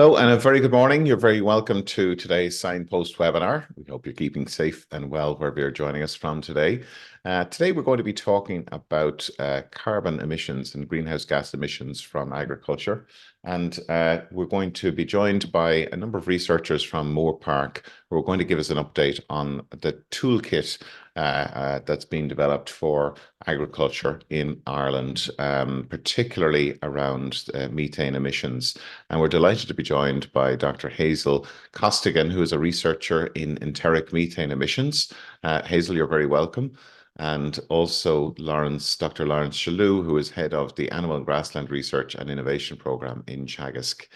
Hello and a very good morning. You're very welcome to today's Signpost webinar. We hope you're keeping safe and well wherever you're joining us from today. Today we're going to be talking about carbon emissions and greenhouse gas emissions from agriculture. And we're going to be joined by a number of researchers from Moore Park who are going to give us an update on the toolkit that's been developed for agriculture in Ireland, particularly around methane emissions. And we're delighted to be joined by Dr. Hazel Costigan, who is a researcher in enteric methane emissions. Hazel, you're very welcome. And also Dr. Laurence Shalloo, who is head of the Animal and Grassland Research and Innovation Programme in Teagasc.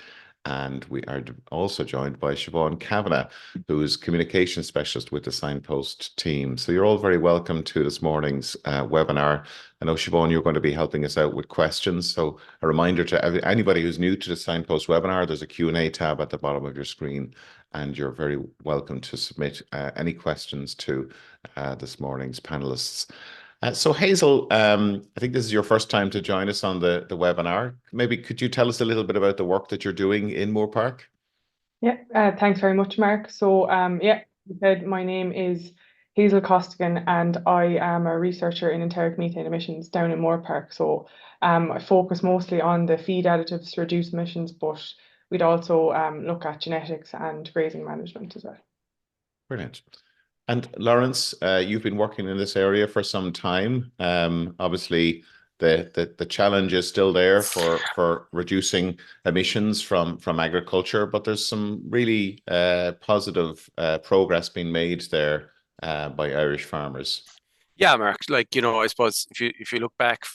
And we are also joined by Siobhán Kavanagh, who is communication specialist with the Signpost team. So you're all very welcome to this morning's webinar. I know, Siobhán, you're going to be helping us out with questions. So a reminder to anybody who's new to the Signpost webinar, there's a Q&A tab at the bottom of your screen, and you're very welcome to submit any questions to this morning's panelists. So Hazel, I think this is your first time to join us on the webinar. Maybe could you tell us a little bit about the work that you're doing in Moore Park? Yeah, thanks very much, Mark. So my name is Hazel Costigan and I am a researcher in enteric methane emissions down in Moore Park. So I focus mostly on the feed additives to reduce emissions, but we'd also look at genetics and grazing management as well. Brilliant. And Laurence, you've been working in this area for some time. Obviously, the challenge is still there for reducing emissions from agriculture, but there's some really positive progress being made there by Irish farmers. Yeah, Mark, I suppose if you look back,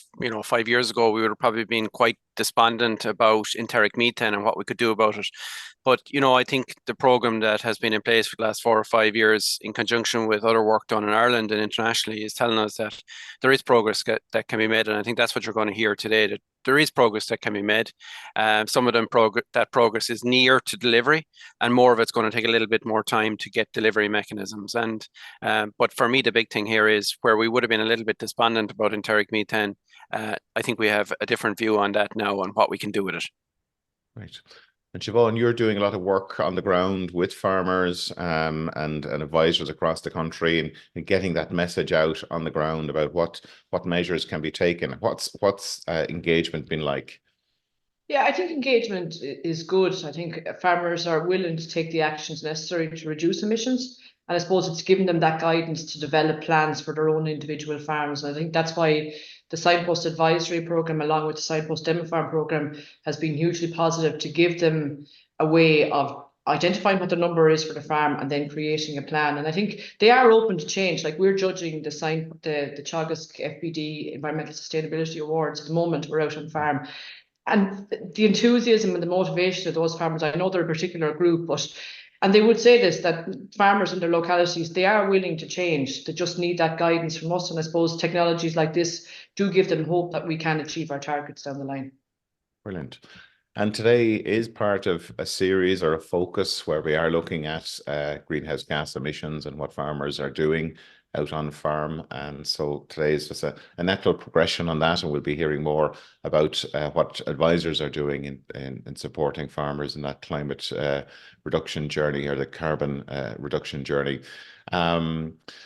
5 years ago, we would have probably been quite despondent about enteric methane and what we could do about it. But, I think the program that has been in place for the last 4 or 5 years in conjunction with other work done in Ireland and internationally is telling us that there is progress that can be made. And I think that's what you're going to hear today, that there is progress that can be made. Some of that progress is near to delivery, and more of it's going to take a little bit more time to get delivery mechanisms. But for me, the big thing here is where we would have been a little bit despondent about enteric methane. I think we have a different view on that now on what we can do with it. Right. And Siobhán, you're doing a lot of work on the ground with farmers and advisors across the country and getting that message out on the ground about what measures can be taken. What's engagement been like? Yeah, I think engagement is good. I think farmers are willing to take the actions necessary to reduce emissions. And I suppose it's giving them that guidance to develop plans for their own individual farms. And I think that's why the Signpost Advisory Programme, along with the Signpost Demo Farm Programme, has been hugely positive to give them a way of identifying what the number is for the farm and then creating a plan. And I think they are open to change. Like, we're judging the Teagasc FBD Environmental Sustainability Awards at the moment. We're out on farm. And the enthusiasm and the motivation of those farmers, I know they're a particular group, and they would say this, that farmers in their localities, they are willing to change. They just need that guidance from us. And I suppose technologies like this do give them hope that we can achieve our targets down the line. Brilliant. And today is part of a series or a focus where we are looking at greenhouse gas emissions and what farmers are doing out on farm. And so today is just a natural progression on that, and we'll be hearing more about what advisors are doing in supporting farmers in that climate reduction journey, or the carbon reduction journey.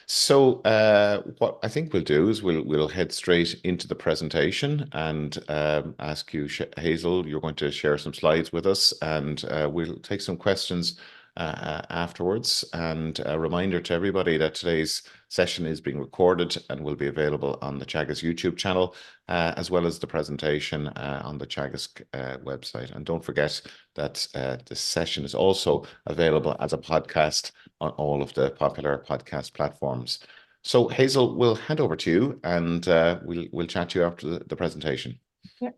So what I think we'll do is we'll head straight into the presentation and ask you, Hazel, you're going to share some slides with us, and we'll take some questions afterwards. And a reminder to everybody that today's session is being recorded and will be available on the Teagasc YouTube channel, as well as the presentation on the Teagasc website. And don't forget that this session is also available as a podcast on all of the popular podcast platforms. So Hazel, we'll hand over to you, and we'll chat to you after the presentation. Yeah.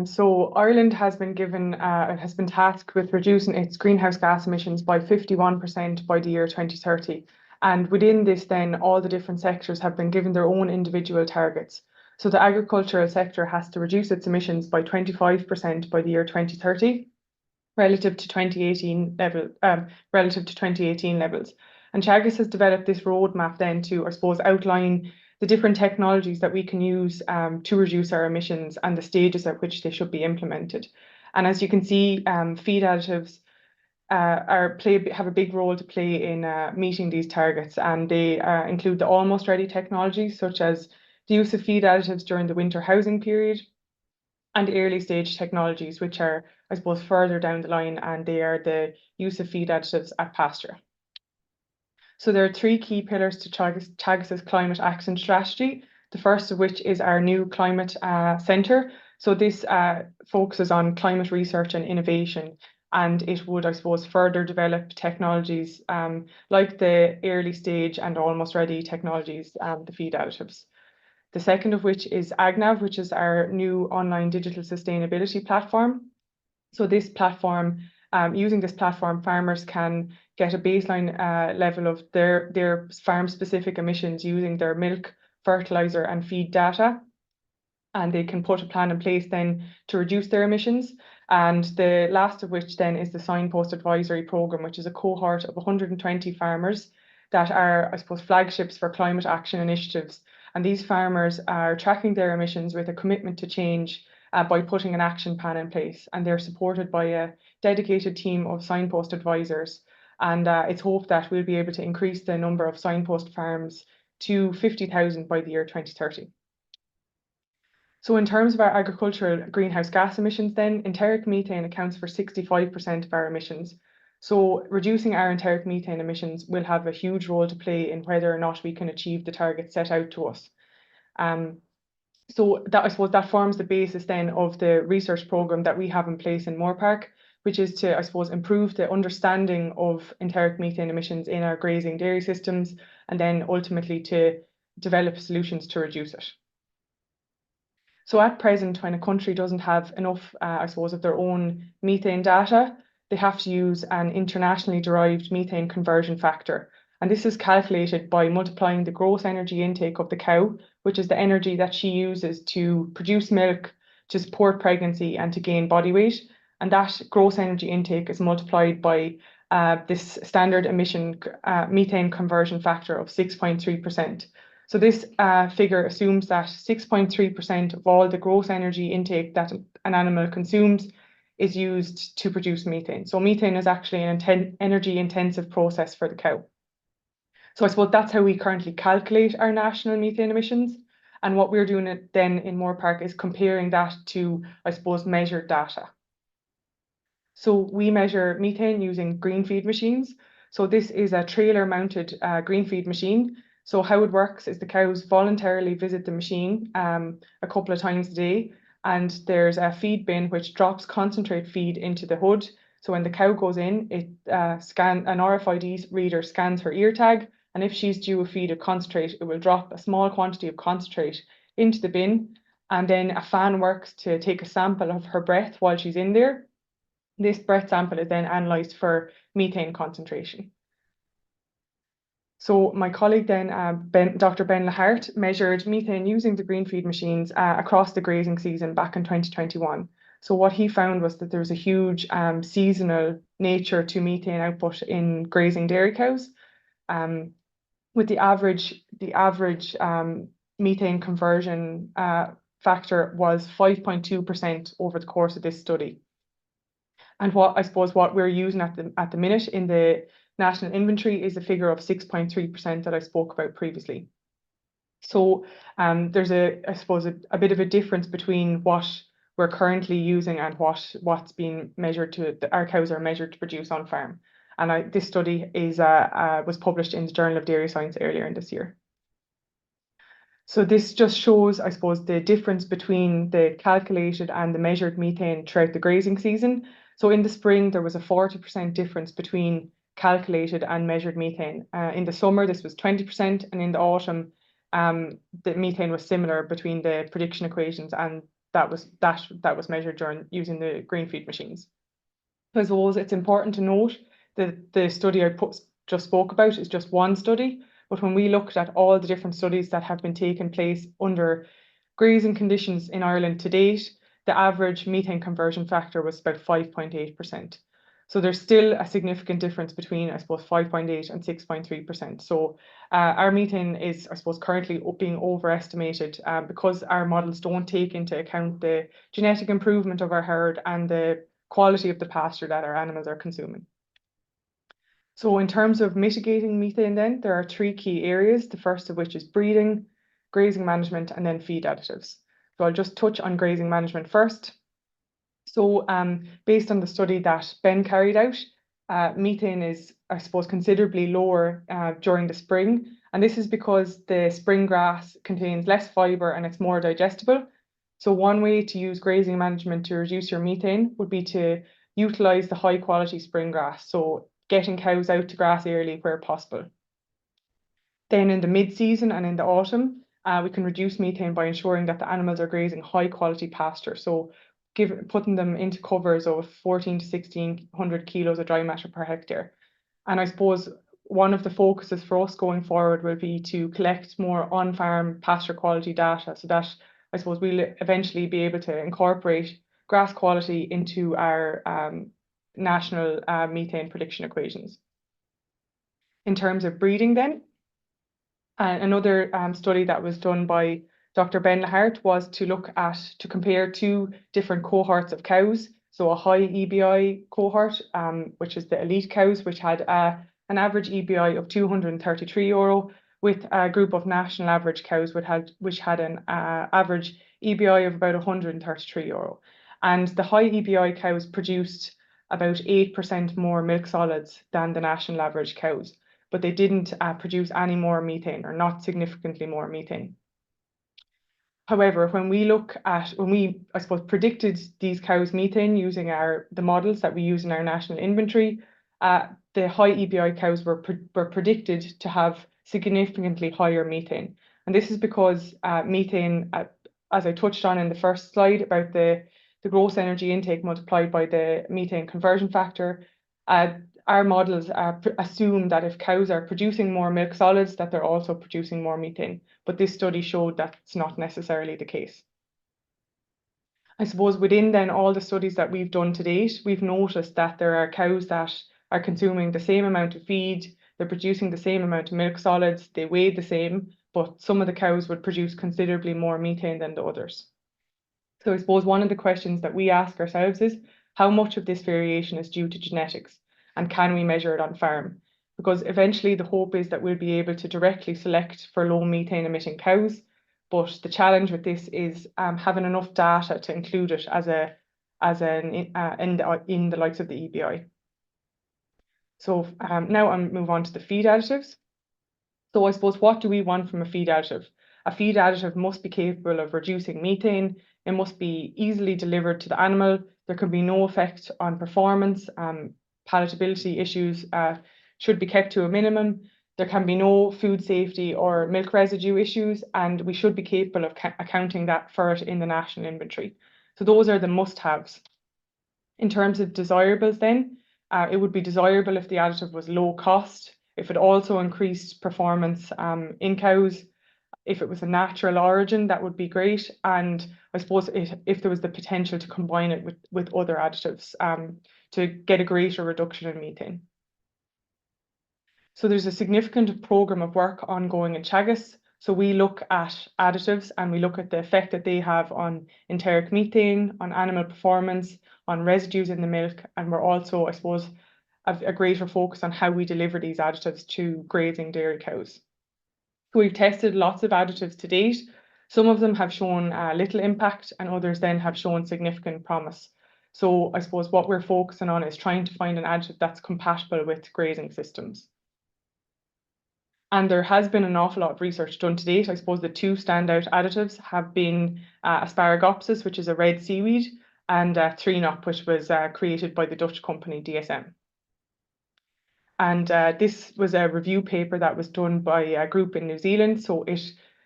So Ireland has been tasked with reducing its greenhouse gas emissions by 51% by the year 2030. And within this, then, all the different sectors have been given their own individual targets. So the agricultural sector has to reduce its emissions by 25% by the year 2030, relative to 2018 levels. And Teagasc has developed this roadmap then to, I suppose, outline the different technologies that we can use to reduce our emissions and the stages at which they should be implemented. And as you can see, feed additives have a big role to play in meeting these targets, and they include the almost ready technologies such as the use of feed additives during the winter housing period, and early stage technologies, which are, I suppose, further down the line, and they are the use of feed additives at pasture. So there are three key pillars to Teagasc's climate action strategy. The first of which is our new climate centre. So this focuses on climate research and innovation, and it would, I suppose, further develop technologies like the early stage and almost ready technologies, the feed additives. The second of which is AgNav, which is our new online digital sustainability platform. So this platform, using this platform, farmers can get a baseline level of their farm-specific emissions using their milk, fertilizer and feed data. And they can put a plan in place then to reduce their emissions. And the last of which then is the Signpost Advisory Programme, which is a cohort of 120 farmers that are, I suppose, flagships for climate action initiatives. And these farmers are tracking their emissions with a commitment to change by putting an action plan in place. And they're supported by a dedicated team of signpost advisors. And it's hoped that we'll be able to increase the number of signpost farms to 50,000 by the year 2030. So in terms of our agricultural greenhouse gas emissions then, enteric methane accounts for 65% of our emissions. So reducing our enteric methane emissions will have a huge role to play in whether or not we can achieve the targets set out to us. So that, I suppose, that forms the basis then of the research programme that we have in place in Moorepark, which is to, I suppose, improve the understanding of enteric methane emissions in our grazing dairy systems, and then ultimately to develop solutions to reduce it. So at present, when a country doesn't have enough, I suppose, of their own methane data, they have to use an internationally derived methane conversion factor. And this is calculated by multiplying the gross energy intake of the cow, which is the energy that she uses to produce milk, to support pregnancy and to gain body weight. And that gross energy intake is multiplied by this standard emission methane conversion factor of 6.3%. So this figure assumes that 6.3% of all the gross energy intake that an animal consumes is used to produce methane. So methane is actually an energy intensive process for the cow. So I suppose that's how we currently calculate our national methane emissions. And what we're doing then in Moorepark is comparing that to, I suppose, measured data. So we measure methane using green feed machines. So this is a trailer mounted green feed machine. So how it works is the cows voluntarily visit the machine a couple of times a day, and there's a feed bin which drops concentrate feed into the hood. So when the cow goes in, an RFID reader scans her ear tag, and if she's due a feed of concentrate, it will drop a small quantity of concentrate into the bin, and then a fan works to take a sample of her breath while she's in there. This breath sample is then analysed for methane concentration. So my colleague then, Dr. Ben Lahart, measured methane using the green feed machines across the grazing season back in 2021. So what he found was that there was a huge seasonal nature to methane output in grazing dairy cows, with the average methane conversion factor was 5.2% over the course of this study. And what we're using at the minute in the national inventory is a figure of 6.3% that I spoke about previously. So there's I suppose a bit of a difference between what we're currently using and what's being measured our cows are measured to produce on farm. And this study was published in the Journal of Dairy Science earlier in this year. So this just shows, I suppose, the difference between the calculated and the measured methane throughout the grazing season. So in the spring, there was a 40% difference between calculated and measured methane. In the summer, this was 20%, and in the autumn, the methane was similar between the prediction equations, and that was measured using the green feed machines. So I suppose it's important to note that the study I just spoke about is just one study, but when we looked at all the different studies that have been taken place under grazing conditions in Ireland to date, the average methane conversion factor was about 5.8%. So there's still a significant difference between, I suppose, 5.8 and 6.3%. So our methane is, I suppose, currently being overestimated because our models don't take into account the genetic improvement of our herd and the quality of the pasture that our animals are consuming. So in terms of mitigating methane then, there are 3 key areas, the first of which is breeding, grazing management, and then feed additives. So I'll just touch on grazing management first. So based on the study that Ben carried out, methane is, I suppose, considerably lower during the spring. And this is because the spring grass contains less fibre and it's more digestible. So one way to use grazing management to reduce your methane would be to utilise the high quality spring grass. So getting cows out to grass early where possible. Then in the mid-season and in the autumn, we can reduce methane by ensuring that the animals are grazing high quality pasture. So putting them into covers of 14 to 1600 kilos of dry matter per hectare. And I suppose one of the focuses for us going forward will be to collect more on-farm pasture quality data so that I suppose we'll eventually be able to incorporate grass quality into our national methane prediction equations. In terms of breeding then, another study that was done by Dr. Ben Lahart was to compare 2 different cohorts of cows. So a high EBI cohort, which is the elite cows, which had an average EBI of €233, with a group of national average cows which had an average EBI of about €133. And the high EBI cows produced about 8% more milk solids than the national average cows, but they didn't produce any more methane, or not significantly more methane. However, when we, I suppose, predicted these cows' methane using the models that we use in our national inventory, the high EBI cows were predicted to have significantly higher methane. And this is because methane, as I touched on in the first slide about the gross energy intake multiplied by the methane conversion factor, our models assume that if cows are producing more milk solids, that they're also producing more methane. But this study showed that it's not necessarily the case. I suppose within then all the studies that we've done to date, we've noticed that there are cows that are consuming the same amount of feed, they're producing the same amount of milk solids, they weigh the same, but some of the cows would produce considerably more methane than the others. So I suppose one of the questions that we ask ourselves is, how much of this variation is due to genetics? And can we measure it on farm? Because eventually the hope is that we'll be able to directly select for low methane emitting cows. But the challenge with this is having enough data to include it in the likes of the EBI. So now I'll move on to the feed additives. So I suppose, what do we want from a feed additive? A feed additive must be capable of reducing methane. It must be easily delivered to the animal. There can be no effect on performance. Palatability issues should be kept to a minimum. There can be no food safety or milk residue issues, and we should be capable of accounting for it in the national inventory. So those are the must-haves. In terms of desirables then, it would be desirable if the additive was low cost, if it also increased performance in cows, if it was a natural origin, that would be great. And I suppose if there was the potential to combine it with other additives to get a greater reduction in methane. So there's a significant programme of work ongoing in Teagasc. So we look at additives and we look at the effect that they have on enteric methane, on animal performance, on residues in the milk. And we're also, I suppose, have a greater focus on how we deliver these additives to grazing dairy cows. So we've tested lots of additives to date. Some of them have shown little impact and others then have shown significant promise. So I suppose what we're focusing on is trying to find an additive that's compatible with grazing systems. And there has been an awful lot of research done to date. I suppose the 2 standout additives have been Asparagopsis, which is a red seaweed, and 3-Nop, which was created by the Dutch company DSM. And this was a review paper that was done by a group in New Zealand. So it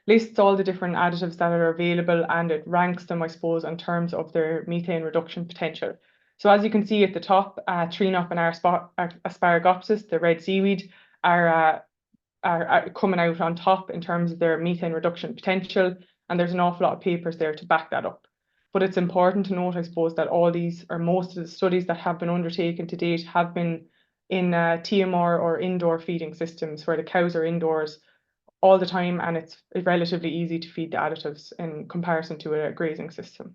lists all the different additives that are available and it ranks them, I suppose, in terms of their methane reduction potential. So as you can see at the top, 3-Nop and Asparagopsis, the red seaweed, are coming out on top in terms of their methane reduction potential. And there's an awful lot of papers there to back that up. But it's important to note, I suppose, that all these, or most of the studies that have been undertaken to date, have been in TMR or indoor feeding systems where the cows are indoors all the time and it's relatively easy to feed the additives in comparison to a grazing system.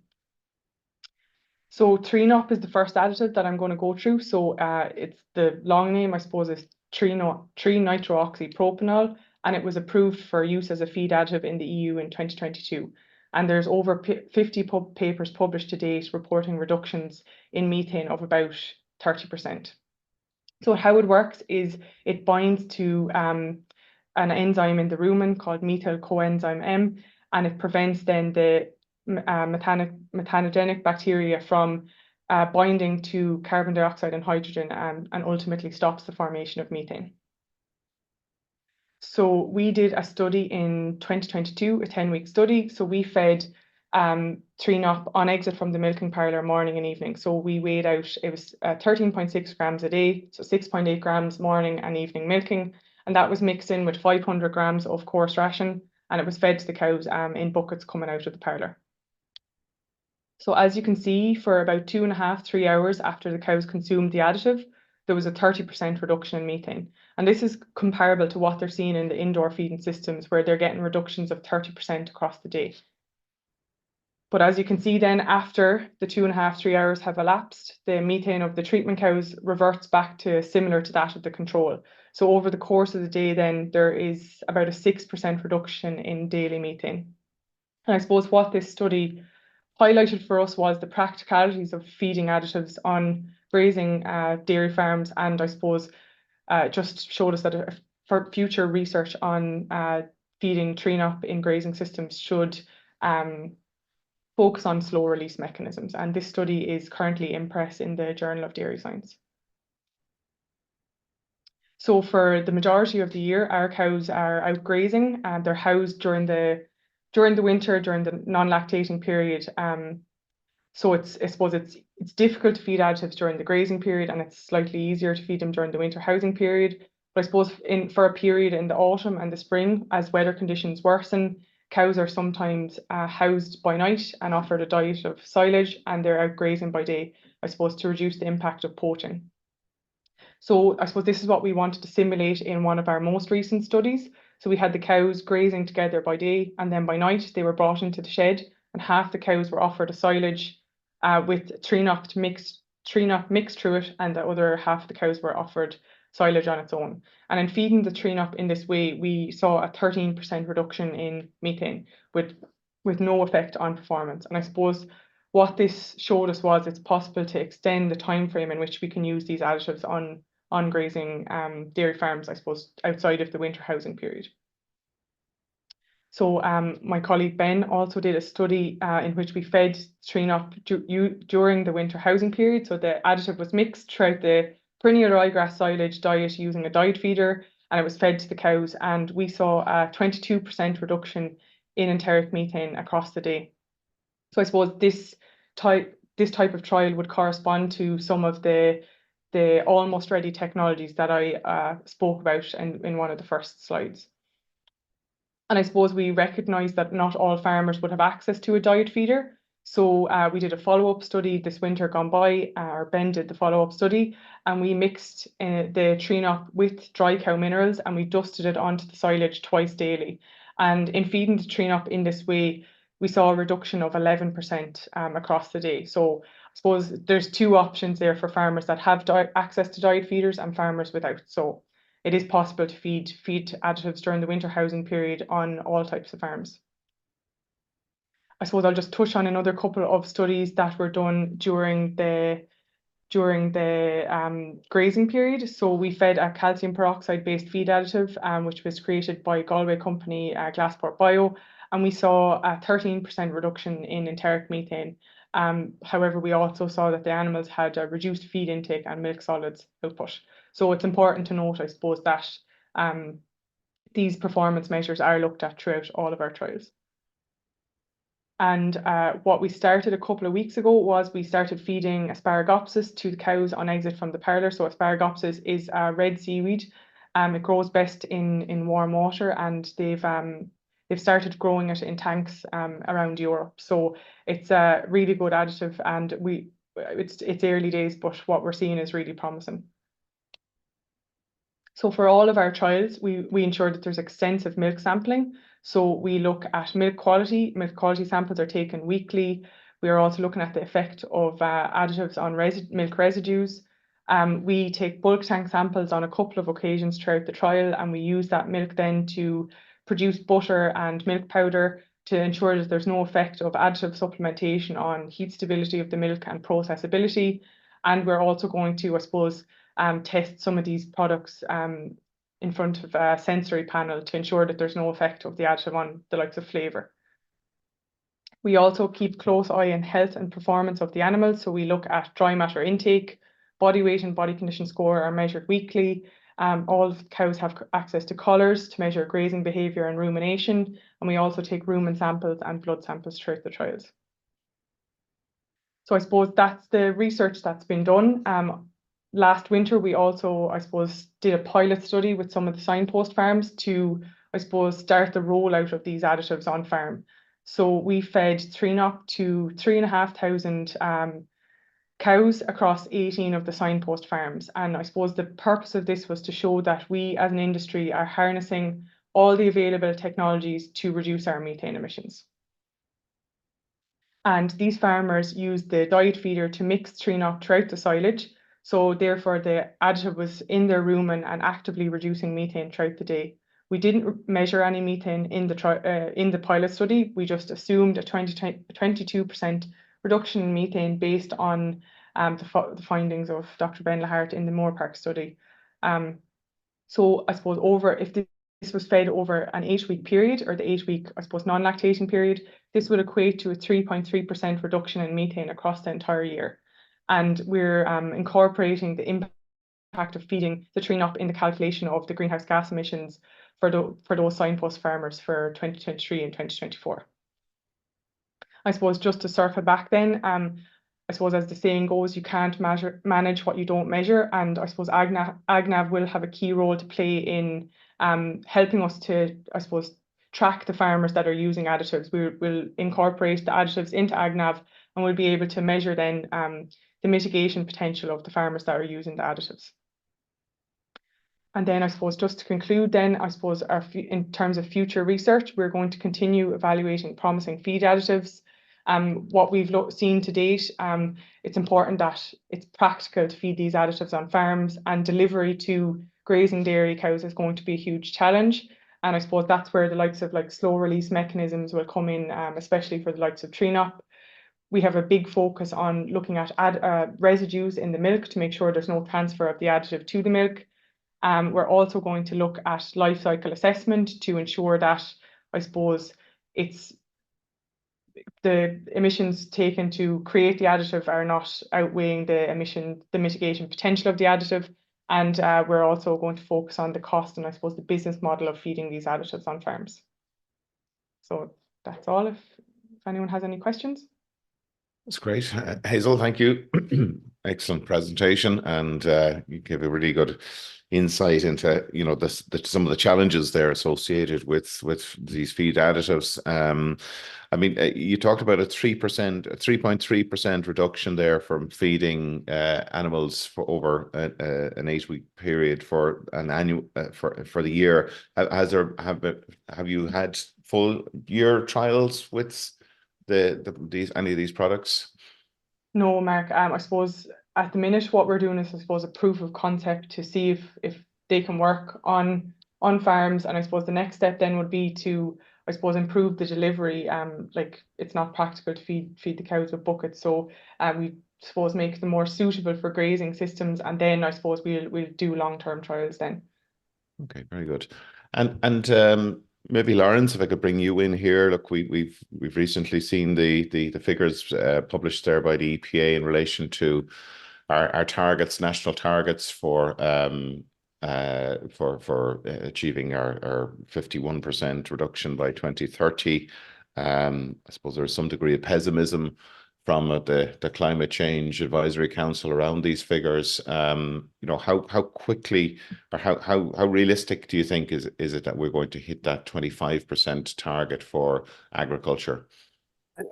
So Trinop is the first additive that I'm going to go through. So it's the long name, I suppose, is 3-nitrooxypropanol, and it was approved for use as a feed additive in the EU in 2022. And there's over 50 papers published to date reporting reductions in methane of about 30%. So how it works is it binds to an enzyme in the rumen called methyl coenzyme M, and it prevents then the methanogenic bacteria from binding to carbon dioxide and hydrogen, and ultimately stops the formation of methane. So we did a study in 2022, a 10-week study. So we fed Trinop on exit from the milking parlour morning and evening. So we weighed out, it was 13.6 grams a day, so 6.8 grams morning and evening milking. And that was mixed in with 500 grams of coarse ration, and it was fed to the cows in buckets coming out of the parlour. So as you can see, for about 2.5 to 3 hours after the cows consumed the additive, there was a 30% reduction in methane. And this is comparable to what they're seeing in the indoor feeding systems, where they're getting reductions of 30% across the day. But as you can see then, after the 2.5 to 3 hours have elapsed, the methane of the treatment cows reverts back to similar to that of the control. So over the course of the day then, there is about a 6% reduction in daily methane. And I suppose what this study highlighted for us was the practicalities of feeding additives on grazing dairy farms, and I suppose just showed us that for future research on feeding Trinop in grazing systems should focus on slow release mechanisms. And this study is currently in press in the Journal of Dairy Science. So for the majority of the year, our cows are out grazing, and they're housed during the winter, during the non-lactating period. So I suppose it's difficult to feed additives during the grazing period, and it's slightly easier to feed them during the winter housing period. But I suppose for a period in the autumn and the spring, as weather conditions worsen, cows are sometimes housed by night and offered a diet of silage, and they're out grazing by day, I suppose, to reduce the impact of poaching. So I suppose this is what we wanted to simulate in one of our most recent studies. So we had the cows grazing together by day, and then by night they were brought into the shed, and half the cows were offered a silage with Trinop mixed through it, and the other half of the cows were offered silage on its own. And in feeding the Trinop in this way, we saw a 13% reduction in methane with no effect on performance. And I suppose what this showed us was it's possible to extend the time frame in which we can use these additives on grazing dairy farms, I suppose, outside of the winter housing period. So my colleague Ben also did a study in which we fed Trinop during the winter housing period. So the additive was mixed throughout the perennial ryegrass silage diet using a diet feeder, and it was fed to the cows, and we saw a 22% reduction in enteric methane across the day. So I suppose this type of trial would correspond to some of the almost ready technologies that I spoke about in one of the first slides. And I suppose we recognise that not all farmers would have access to a diet feeder. So we did a follow-up study this winter gone by, or Ben did the follow-up study, and we mixed the Trinop with dry cow minerals, and we dusted it onto the silage twice daily. And in feeding the Trinop in this way, we saw a reduction of 11% across the day. So I suppose there's two options there for farmers that have access to diet feeders and farmers without. So it is possible to feed additives during the winter housing period on all types of farms. I suppose I'll just touch on another couple of studies that were done during the grazing period. So we fed a calcium peroxide based feed additive, which was created by Galway company Glassport Bio, and we saw a 13% reduction in enteric methane. However, we also saw that the animals had a reduced feed intake and milk solids output. So it's important to note, I suppose, that these performance measures are looked at throughout all of our trials. And what we started a couple of weeks ago was we started feeding Asparagopsis to the cows on exit from the parlour. So Asparagopsis is a red seaweed. It grows best in warm water, and they've started growing it in tanks around Europe. So it's a really good additive, and it's early days, but what we're seeing is really promising. So for all of our trials, we ensure that there's extensive milk sampling. So we look at milk quality. Milk quality samples are taken weekly. We are also looking at the effect of additives on milk residues. We take bulk tank samples on a couple of occasions throughout the trial, and we use that milk then to produce butter and milk powder to ensure that there's no effect of additive supplementation on heat stability of the milk and processability. And we're also going to, I suppose, test some of these products in front of a sensory panel to ensure that there's no effect of the additive on the likes of flavour. We also keep close eye on health and performance of the animals. So we look at dry matter intake, body weight and body condition score are measured weekly. All cows have access to collars to measure grazing behaviour and rumination. And we also take rumen samples and blood samples throughout the trials. So I suppose that's the research that's been done. Last winter, we also, I suppose, did a pilot study with some of the signpost farms to, I suppose, start the rollout of these additives on farm. So we fed Trinop to 3,500 cows across 18 of the signpost farms. And I suppose the purpose of this was to show that we as an industry are harnessing all the available technologies to reduce our methane emissions. And these farmers used the diet feeder to mix Trinop throughout the silage. So therefore the additive was in their rumen and actively reducing methane throughout the day. We didn't measure any methane in the pilot study. We just assumed a 22% reduction in methane based on the findings of Dr. Ben Lahart in the Moore Park study. So I suppose if this was fed over an 8-week period, or the 8-week, I suppose, non-lactation period, this would equate to a 3.3% reduction in methane across the entire year. And we're incorporating the impact of feeding the Trinop in the calculation of the greenhouse gas emissions for those signpost farmers for 2023 and 2024. I suppose just to circle back then, I suppose as the saying goes, you can't manage what you don't measure. And I suppose AgNav will have a key role to play in helping us to, I suppose, track the farmers that are using additives. We'll incorporate the additives into AgNav, and we'll be able to measure then the mitigation potential of the farmers that are using the additives. And then I suppose just to conclude then, I suppose in terms of future research, we're going to continue evaluating promising feed additives. What we've seen to date, it's important that it's practical to feed these additives on farms, and delivery to grazing dairy cows is going to be a huge challenge. And I suppose that's where the likes of slow release mechanisms will come in, especially for the likes of Trinop. We have a big focus on looking at residues in the milk to make sure there's no transfer of the additive to the milk. We're also going to look at life cycle assessment to ensure that, I suppose, it's the emissions taken to create the additive are not outweighing the mitigation potential of the additive. And we're also going to focus on the cost and, I suppose, the business model of feeding these additives on farms. So that's all. If anyone has any questions. That's great. Hazel, thank you. Excellent presentation, and you gave a really good insight into some of the challenges there associated with these feed additives. I mean, you talked about a 3.3% reduction there from feeding animals for over an 8-week period for an annual for the year. Have you had full year trials with any of these products? No, Mark. I suppose at the minute what we're doing is, I suppose, a proof of concept to see if they can work on farms. And I suppose the next step then would be to, I suppose, improve the delivery. It's not practical to feed the cows with buckets, so we suppose make them more suitable for grazing systems, and then I suppose we'll do long-term trials then. Okay, very good. And maybe Laurence, if I could bring you in here. Look, we've recently seen the figures published there by the EPA in relation to our targets, national targets for achieving our 51% reduction by 2030. I suppose there's some degree of pessimism from the Climate Change Advisory Council around these figures. How quickly or how realistic do you think is it that we're going to hit that 25% target for agriculture?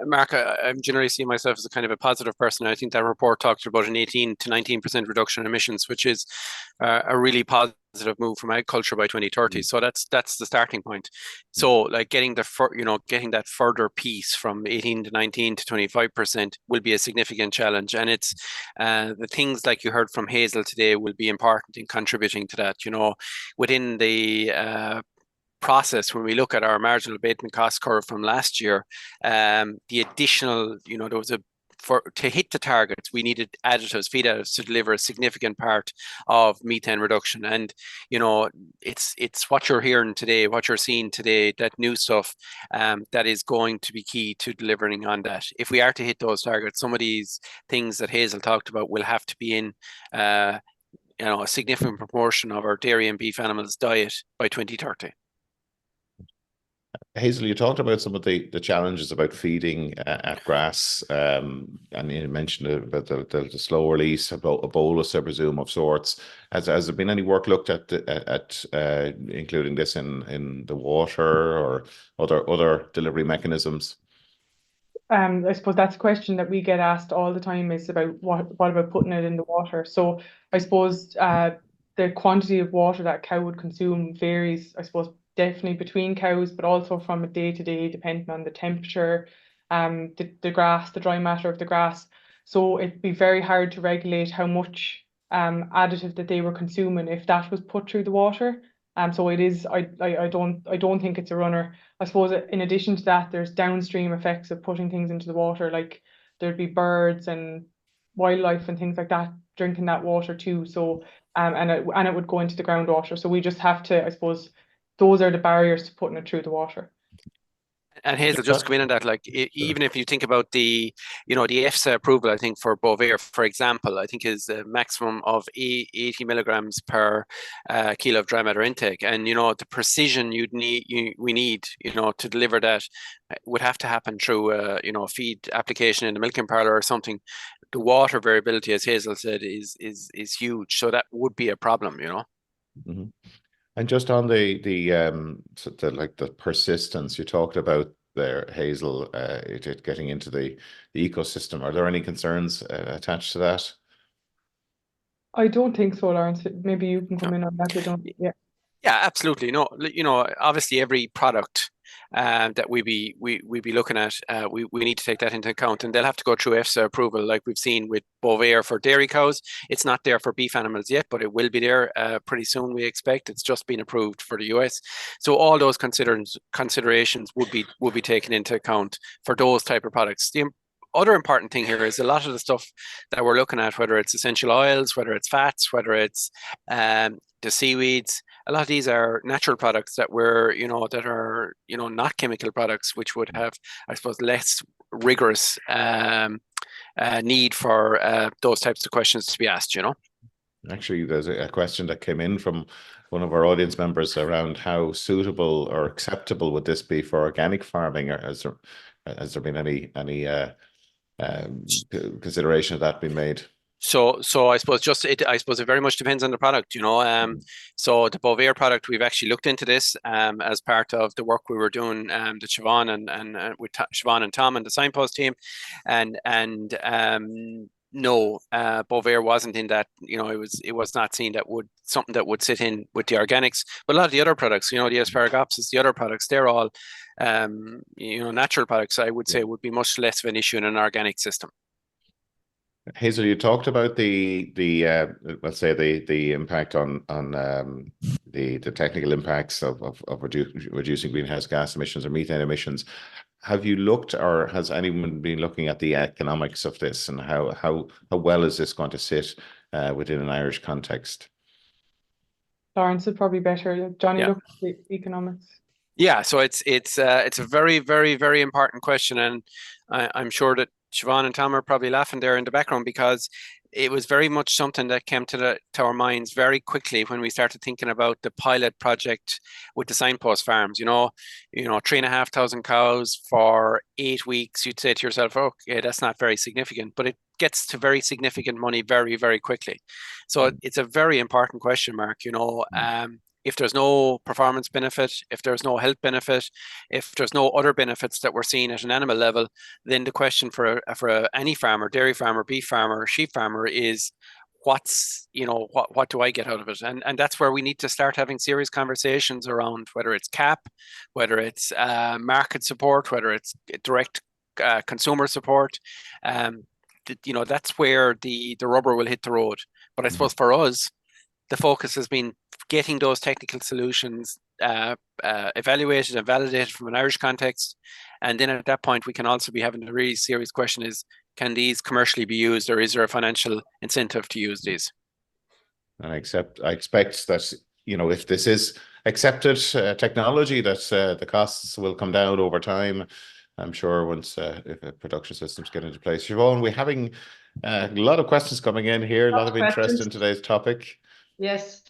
Mark, I'm generally seeing myself as a kind of a positive person. I think that report talked about an 18 to 19% reduction in emissions, which is a really positive positive move from agriculture by 2030. So that's the starting point. So like getting that further piece from 18 to 19 to 25% will be a significant challenge. And it's the things like you heard from Hazel today will be important in contributing to that. Within the process, when we look at our marginal abatement cost curve from last year, the additional, there was to hit the targets, we needed additives, feed additives, to deliver a significant part of methane reduction. And it's what you're hearing today, what you're seeing today, that new stuff that is going to be key to delivering on that. If we are to hit those targets, some of these things that Hazel talked about will have to be in a significant proportion of our dairy and beef animals' diet by 2030. Hazel, you talked about some of the challenges about feeding at grass, and you mentioned about the slow release, a bolus, I presume, of sorts. Has there been any work looked at including this in the water or other delivery mechanisms? I suppose that's a question that we get asked all the time, is about what about putting it in the water. So I suppose the quantity of water that a cow would consume varies, I suppose, definitely between cows, but also from a day to day, depending on the temperature, the grass, the dry matter of the grass. So it'd be very hard to regulate how much additive that they were consuming if that was put through the water. So it is, I don't think it's a runner. I suppose in addition to that, there's downstream effects of putting things into the water, like there'd be birds and wildlife and things like that drinking that water too. So and it would go into the groundwater. So we just have to, I suppose, those are the barriers to putting it through the water. And Hazel, just come in on that, like even if you think about the EFSA approval, I think for Bovaer, for example, I think is a maximum of 80 milligrams per kilo of dry matter intake. And, the precision we need, to deliver that would have to happen through, a feed application in the milking parlour or something. The water variability, as Hazel said, is huge. So that would be a problem, Mm-hmm. And just on the persistence you talked about there, Hazel, it getting into the ecosystem, are there any concerns attached to that? I don't think so, Laurence. Maybe you can come in on that. I don't. Yeah. Yeah, absolutely. No, obviously every product that we be looking at, we need to take that into account, and they'll have to go through EFSA approval, like we've seen with Bovaer for dairy cows. It's not there for beef animals yet, but it will be there pretty soon, we expect. It's just been approved for the US. So all those considerations would be taken into account for those type of products. The other important thing here is a lot of the stuff that we're looking at, whether it's essential oils, whether it's fats, whether it's the seaweeds, a lot of these are natural products that are not chemical products, which would have, I suppose, less rigorous need for those types of questions to be asked. Actually, there's a question that came in from one of our audience members around how suitable or acceptable would this be for organic farming, or has there been any consideration of that being made? So I suppose it very much depends on the product, So the Bovaer product, we've actually looked into this as part of the work we were doing with Siobhán and with Siobhán and Tom and the Signpost team, and no, Bovaer wasn't in that. It was not seen something that would sit in with the organics. But a lot of the other products, the Asparagopsis, the other products, they're all natural products. I would say would be much less of an issue in an organic system. Hazel, you talked about the let's say the impact on the technical impacts of reducing greenhouse gas emissions or methane emissions. Have you looked, or has anyone been looking at the economics of this, and how well is this going to sit within an Irish context? Laurence is probably better. Johnny, Yeah. look at the economics. Yeah, so it's a very, very, very important question, and I'm sure that Siobhán and Tom are probably laughing there in the background, because it was very much something that came to our minds very quickly when we started thinking about the pilot project with the Signpost farms. 3,500 cows for 8 weeks. You'd say to yourself, okay, that's not very significant, but it gets to very significant money very, very quickly. So it's a very important question, Mark. If there's no performance benefit, if there's no health benefit, if there's no other benefits that we're seeing at an animal level, then the question for any farmer, dairy farmer, beef farmer, sheep farmer is, what's, what do I get out of it? And that's where we need to start having serious conversations around whether it's cap, whether it's market support, whether it's direct consumer support. That's where the rubber will hit the road. But I suppose for us, the focus has been getting those technical solutions evaluated and validated from an Irish context. And then at that point, we can also be having a really serious question is, can these commercially be used, or is there a financial incentive to use these? And I expect that, if this is accepted technology, that the costs will come down over time. I'm sure once if production systems get into place. Siobhán, we're having a lot of questions coming in here, a lot of interest in today's topic. Yes,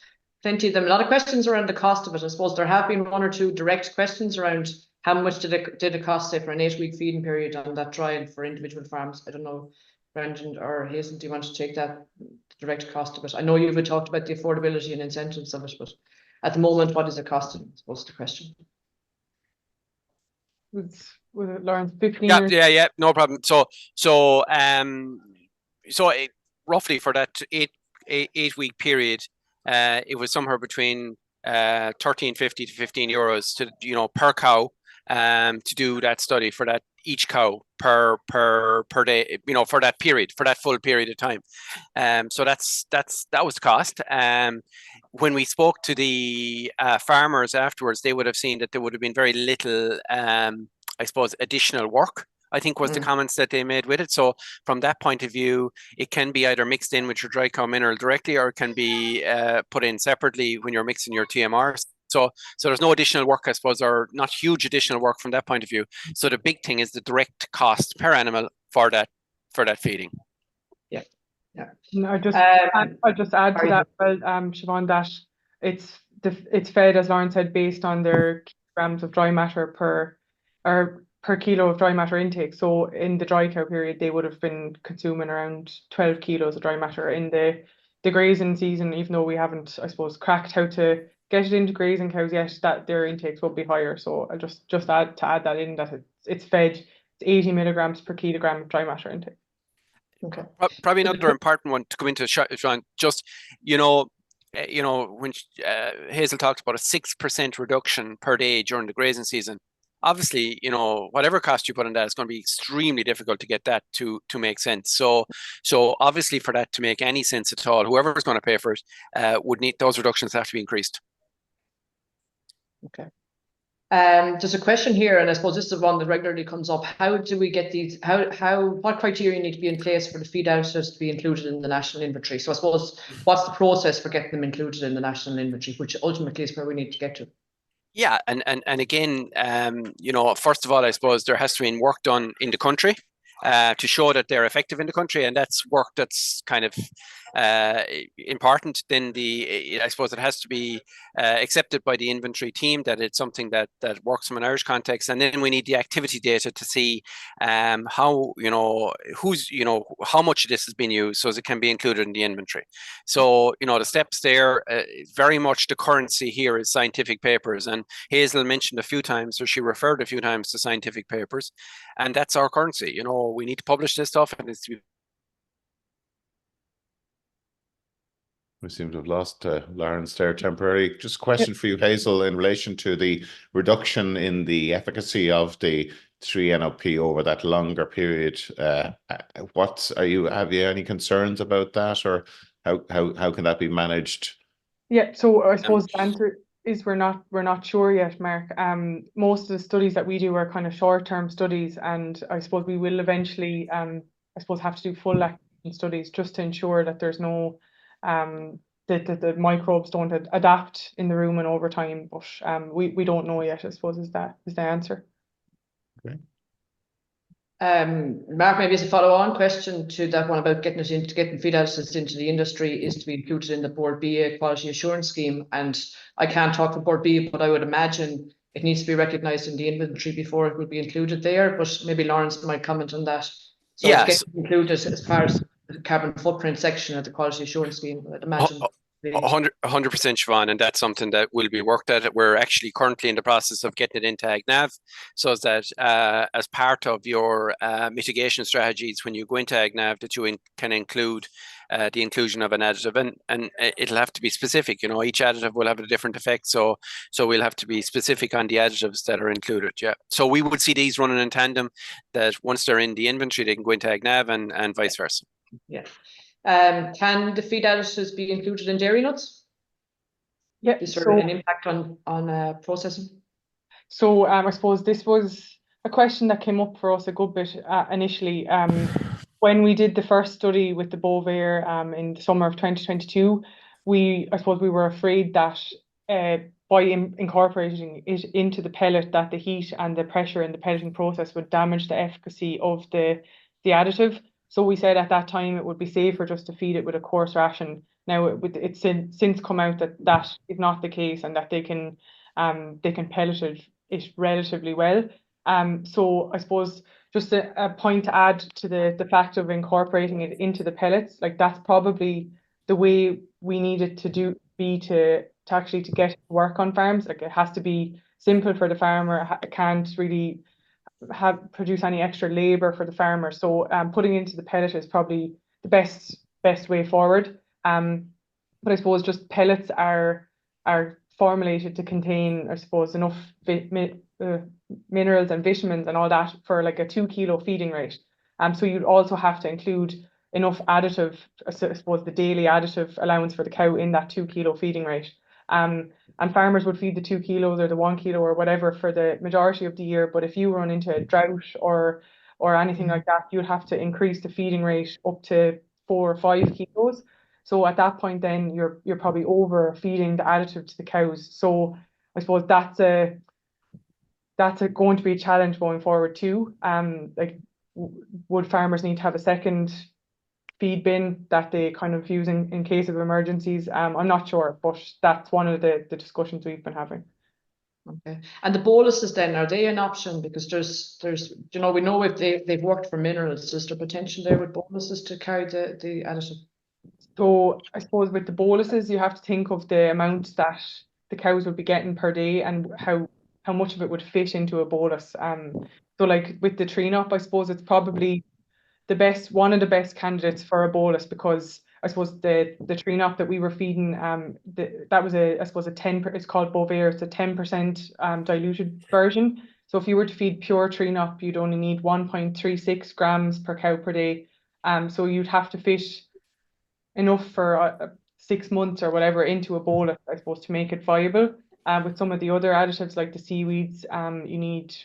plenty of them. A lot of questions around the cost of it. I suppose there have been one or two direct questions around how much did it cost, say, for an 8-week feeding period on that trial for individual farms. I don't know, Brendan or Hazel, do you want to take that direct cost of it? I know you've talked about the affordability and incentives of it, but at the moment, what is it costing? I suppose the question. Was it Laurence, 15 yeah, no problem. So roughly for that eight-week period, it was somewhere between 13.50 to €15 to per cow, to do that study for that each cow per day, for that period, for that full period of time. So that was the cost. When we spoke to the farmers afterwards, they would have seen that there would have been very little, I suppose, additional work, I think was the comments that they made with it. So from that point of view, it can be either mixed in with your dry cow mineral directly, or it can be put in separately when you're mixing your TMR. So there's no additional work, I suppose, or not huge additional work from that point of view. So the big thing is the direct cost per animal for that feeding. Yeah. I'll just add to that, Siobhán, that it's fed, as Laurence said, based on their kilograms of dry matter per kilo of dry matter intake. So in the dry cow period, they would have been consuming around 12 kilos of dry matter. In the grazing season, even though we haven't, I suppose, cracked how to get it into grazing cows yet, that their intakes will be higher. So I'll just add that in, that it's fed 80 milligrams per kilogram of dry matter intake. Okay. Probably another important one to come into, Sean, just, when Hazel talked about a 6% reduction per day during the grazing season, obviously, whatever cost you put on that, it's going to be extremely difficult to get that to make sense. So obviously, for that to make any sense at all, whoever is going to pay for it would need those reductions have to be increased. Okay. There's a question here, and I suppose this is one that regularly comes up. How do we get these? What criteria need to be in place for the feed additives to be included in the national inventory? So I suppose, what's the process for getting them included in the national inventory, which ultimately is where we need to get to? Yeah, and again, first of all, I suppose there has to be work done in the country to show that they're effective in the country, and that's work that's kind of important. Then I suppose it has to be accepted by the inventory team that it's something that works from an Irish context, and then we need the activity data to see how how much of this has been used, so as it can be included in the inventory. So the steps there, very much the currency here is scientific papers, and Hazel mentioned a few times, or she referred a few times to scientific papers, and that's our currency. We need to publish this stuff, and it's. We seem to have lost Laurence there temporarily. Just a question for you, Hazel, in relation to the reduction in the efficacy of the 3-NOP over that longer period. Have you any concerns about that, or how can that be managed? Yeah, so I suppose the answer is we're not sure yet, Mark. Most of the studies that we do are kind of short-term studies, and I suppose we will eventually have to do full activation studies just to ensure that there's no that the microbes don't adapt in the rumen over time. But we don't know yet, I suppose, is the answer. Okay. Mark, maybe as a follow-on question to that one about getting feed additives into the industry is to be included in the Board B quality assurance scheme. And I can't talk for Board B, but I would imagine it needs to be recognised in the inventory before it would be included there. But maybe Laurence might comment on that. So yes, it's included as part of the carbon footprint section of the quality assurance scheme, I'd imagine. 100%, Siobhán, and that's something that will be worked at. We're actually currently in the process of getting it into AgNav, so that as part of your mitigation strategies when you go into AgNav, that you can include the inclusion of an additive, and it'll have to be specific. You know, each additive will have a different effect, so we'll have to be specific on the additives that are included. Yeah, so we would see these running in tandem. That once they're in the inventory, they can go into AgNav and vice versa. Yeah. Can the feed additives be included in dairy nuts? Yeah. Is there an impact on processing? So I suppose this was a question that came up for us a good bit initially. When we did the first study with the Bovaer in the summer of 2022, I suppose we were afraid that by incorporating it into the pellet, that the heat and the pressure in the pelleting process would damage the efficacy of the additive. So we said at that time it would be safer just to feed it with a coarse ration. Now it's since come out that that is not the case, and that they can pellet it relatively well. So I suppose just a point to add to the fact of incorporating it into the pellets, like that's probably the way we need it to actually get it to work on farms. Like it has to be simple for the farmer. It can't really produce any extra labor for the farmer. So putting into the pellet is probably the best way forward. But I suppose just pellets are formulated to contain, I suppose, enough minerals and vitamins and all that for like a 2 kilo feeding rate. So you'd also have to include enough additive, I suppose, the daily additive allowance for the cow in that 2 kilo feeding rate. And farmers would feed the 2 kilos or the 1 kilo or whatever for the majority of the year. But if you run into a drought or anything like that, you'd have to increase the feeding rate up to 4 or 5 kilos. So at that point, then you're probably overfeeding the additive to the cows. So I suppose that's going to be a challenge going forward too. Like, would farmers need to have a second feed bin that they kind of use in case of emergencies? I'm not sure, but that's one of the discussions we've been having. Okay. And the boluses then, are they an option? Because there's we know if they've worked for minerals, is there potential there with boluses to carry the additive? So I suppose with the boluses, you have to think of the amount that the cows would be getting per day and how much of it would fit into a bolus. So like with the tree nut, I suppose it's probably one of the best candidates for a bolus, because I suppose the tree nut that we were feeding, that was it's called Bovaer, it's a 10% diluted version. So if you were to feed pure tree nut, you'd only need 1.36 grams per cow per day. So you'd have to fit enough for 6 months or whatever into a bolus, I suppose, to make it viable. With some of the other additives like the seaweeds, you need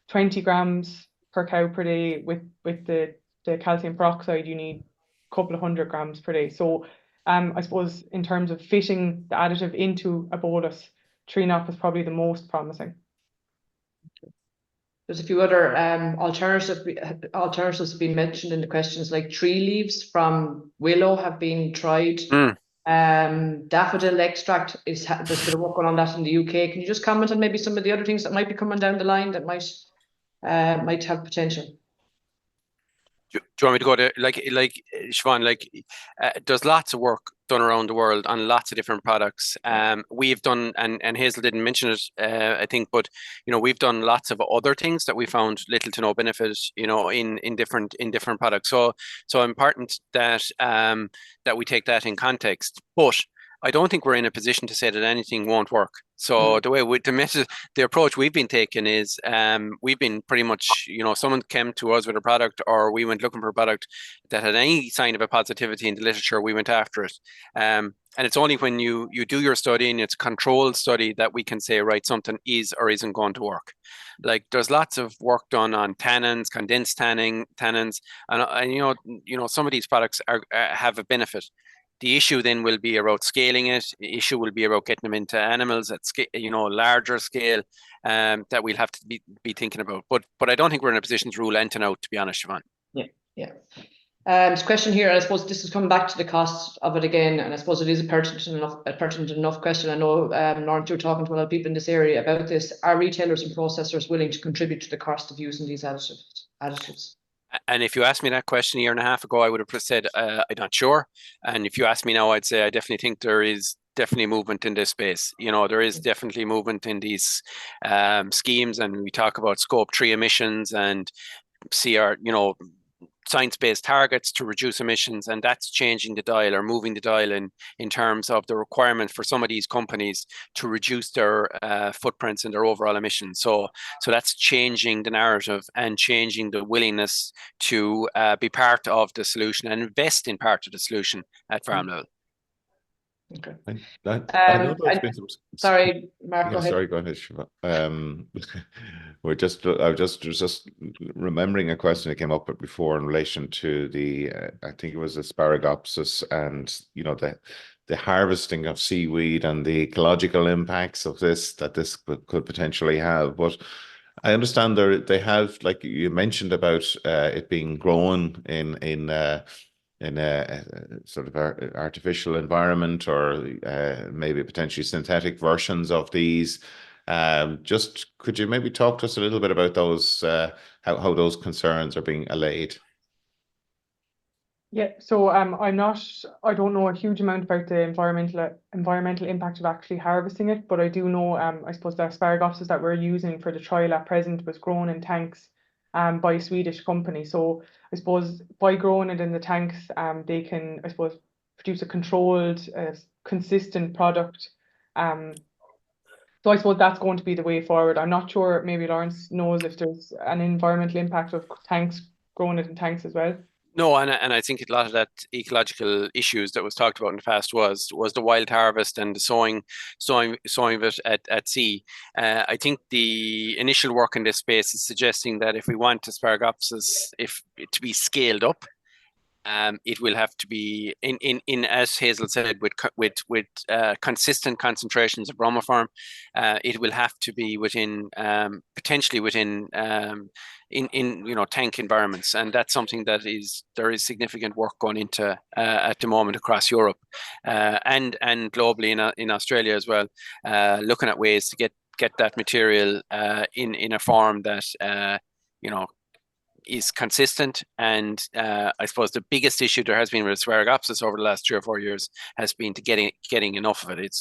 20 grams per cow per day. With the calcium peroxide, you need a couple of 100 grams per day. So I suppose in terms of fitting the additive into a bolus, tree nut is probably the most promising. There's a few other alternatives have been mentioned in the questions, like tree leaves from willow have been tried. Daffodil extract there's a bit of work going on that in the UK. Can you just comment on maybe some of the other things that might be coming down the line that might have potential? Do you want me to go to like Siobhán, there's lots of work done around the world on lots of different products. We've done, and Hazel didn't mention it, I think, but we've done lots of other things that we found little to no benefit, in different products. So important that that we take that in context. But I don't think we're in a position to say that anything won't work. So the approach we've been taking is we've been pretty much, someone came to us with a product, or we went looking for a product that had any sign of a positivity in the literature, we went after it. And it's only when you do your study and it's a controlled study that we can say, right, something is or isn't going to work. Like there's lots of work done on tannins, condensed tannins, and some of these products have a benefit. The issue then will be about scaling it. The issue will be about getting them into animals at scale, larger scale, that we'll have to be thinking about. But I don't think we're in a position to rule anything out, to be honest, Siobhán. Yeah. This question here, I suppose this is coming back to the cost of it again, and I suppose it is a pertinent enough question. I know, Laurence, you're talking to a lot of people in this area about this. Are retailers and processors willing to contribute to the cost of using these additives? And if you asked me that question a year and a half ago, I would have said, I'm not sure. And if you ask me now, I'd say I definitely think there is definitely movement in this space. You know, there is definitely movement in these schemes. And we talk about scope 3 emissions and CR, you know, science-based targets to reduce emissions, and that's changing the dial or moving the dial in terms of the requirement for some of these companies to reduce their footprints and their overall emissions. So that's changing the narrative and changing the willingness to be part of the solution and invest in part of the solution at farm level. Okay. I know there's been some. Sorry, Mark, go ahead. Sorry, go ahead, Siobhán. I was just remembering a question that came up before in relation to the I think it was Asparagopsis and the harvesting of seaweed and the ecological impacts of this that this could potentially have. But I understand they have, like you mentioned about it being grown in a sort of artificial environment or maybe potentially synthetic versions of these. Just could you maybe talk to us a little bit about those, how those concerns are being allayed? Yeah, so I don't know a huge amount about the environmental impact of actually harvesting it, but I do know, I suppose the Asparagopsis that we're using for the trial at present was grown in tanks by a Swedish company. So I suppose by growing it in the tanks, they can, I suppose, produce a controlled, consistent product. So I suppose that's going to be the way forward. I'm not sure, maybe Laurence knows if there's an environmental impact of tanks, growing it in tanks as well. No, and I think a lot of that ecological issues that was talked about in the past was the wild harvest and the sowing of it at sea. I think the initial work in this space is suggesting that if we want Asparagopsis to be scaled up, it will have to be in as Hazel said, with consistent concentrations of bromoform. It will have to be within potentially within in tank environments, and that's something that there is significant work going into at the moment across Europe and globally in Australia as well, looking at ways to get that material in a form that is consistent. And I suppose the biggest issue there has been with Asparagopsis over the last 3 or 4 years has been to getting enough of it.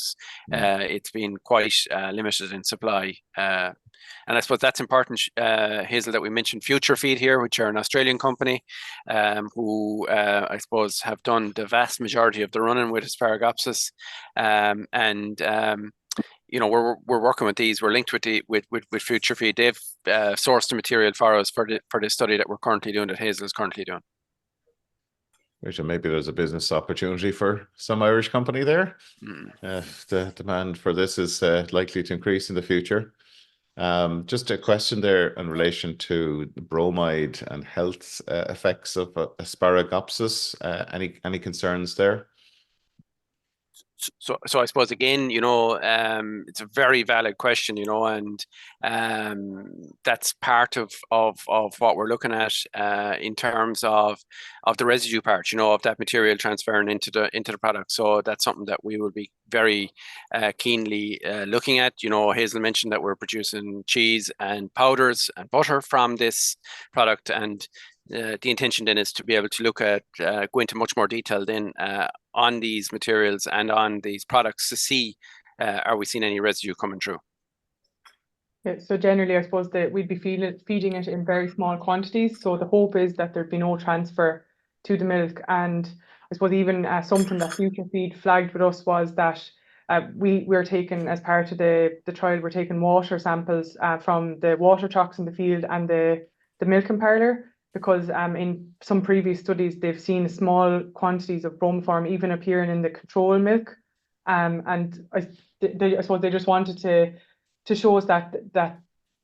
It's been quite limited in supply. And I suppose that's important, Hazel, that we mentioned Future Feed here, which are an Australian company who I suppose have done the vast majority of the running with Asparagopsis. We're working with these. We're linked with Future Feed. They've sourced the material for us for the study that we're currently doing, that Hazel is currently doing. Which maybe there's a business opportunity for some Irish company there. The demand for this is likely to increase in the future. Just a question there in relation to the bromide and health effects of Asparagopsis. Any concerns there? So I suppose again, it's a very valid question, and that's part of what we're looking at in terms of the residue part, of that material transferring into the product. So that's something that we will be very keenly looking at. Hazel mentioned that we're producing cheese and powders and butter from this product, and the intention then is to be able to look at go into much more detail then on these materials and on these products to see are we seeing any residue coming through. Yeah, so generally I suppose that we'd be feeding it in very small quantities, so the hope is that there'd be no transfer to the milk. And I suppose even something that Future Feed flagged with us was that we're taking, as part of the trial, we're taking water samples from the water trucks in the field and the milking parlour, because in some previous studies they've seen small quantities of bromoform even appearing in the control milk, and I suppose they just wanted to show us that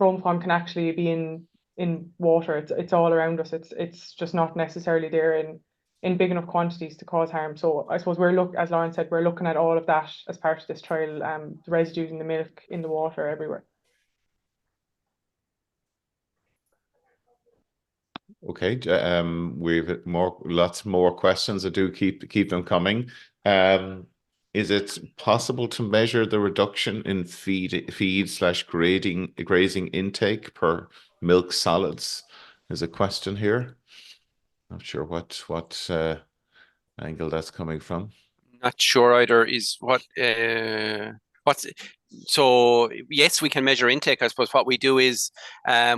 bromoform can actually be in water. It's all around us. It's just not necessarily there in big enough quantities to cause harm. So I suppose as Laurence said, we're looking at all of that as part of this trial, the residues in the milk, in the water, everywhere. Okay, we've lots more questions. that do keep them coming. Is it possible to measure the reduction in feed/grazing intake per milk solids? There's a question here. Not sure what angle that's coming from. Not sure either. Is what's so yes, we can measure intake. I suppose what we do is